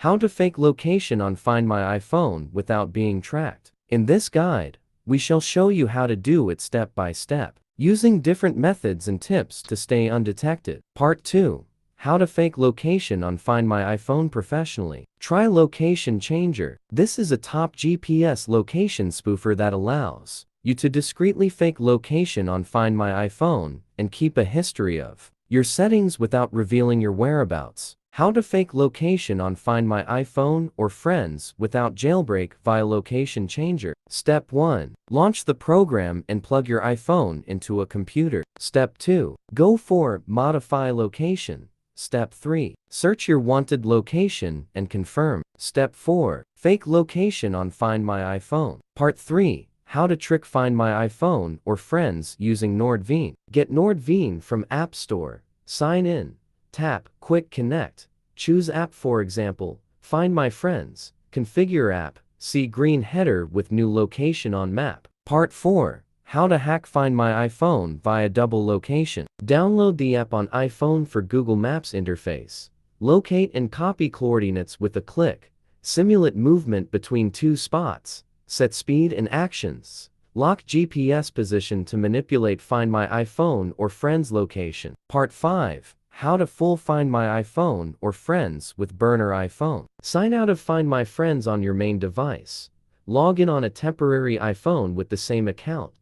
How to fake location on Find My iPhone without being tracked. In this guide, we shall show you how to do it step by step, using different methods and tips to stay undetected. Part 2. How to fake location on Find My iPhone professionally. Try Location Changer. This is a top GPS location spoofer that allows you to discreetly fake location on Find My iPhone and keep a history of your settings without revealing your whereabouts. How to fake location on Find My iPhone or friends without jailbreak via Location Changer. Step 1. Launch the program and plug your iPhone into a computer. Step 2. Go for Modify Location. Step 3. Search your wanted location and confirm. Step 4. Fake location on Find My iPhone. Part 3. How to trick Find My iPhone or friends using NordVPN. Get NordVPN from App Store. Sign in. Tap Quick Connect. Choose app, for example, Find My Friends. Configure app. See green header with new location on map. Part 4. How to hack Find My iPhone via double location. Download the app on iPhone for Google Maps interface. Locate and copy coordinates with a click. Simulate movement between two spots. Set speed and actions. Lock GPS position to manipulate Find My iPhone or friends location. Part 5. How to full Find My iPhone or friends with burner iPhone. Sign out of Find My Friends on your main device. Log in on a temporary iPhone with the same account.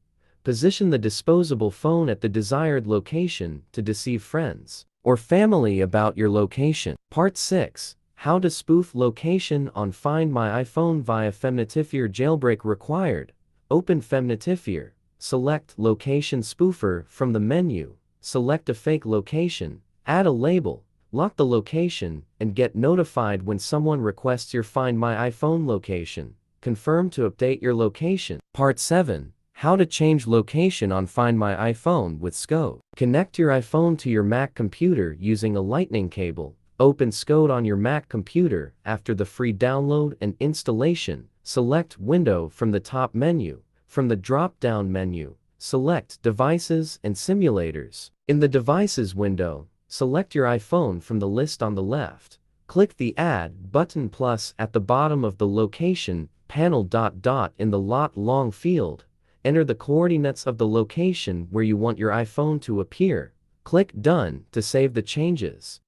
Position the disposable phone at the desired location to deceive friends or family about your location. Part 6. How to spoof location on Find My iPhone via Femnitifier. Jailbreak required. Open Femnitifier. Select Location Spoofer from the menu. Select a fake location. Add a label. Lock the location and get notified when someone requests your Find My iPhone location. Confirm to update your location. Part 7. How to change location on Find My iPhone with SCODE. Connect your iPhone to your Mac computer using a lightning cable. Open SCODE on your Mac computer. After the free download and installation, select Window from the top menu. From the drop-down menu, select Devices and Simulators. In the Devices window, select your iPhone from the list on the left. Click the Add button plus at the bottom of the location panel. In the lot long field, enter the coordinates of the location where you want your iPhone to appear. Click Done to save the changes.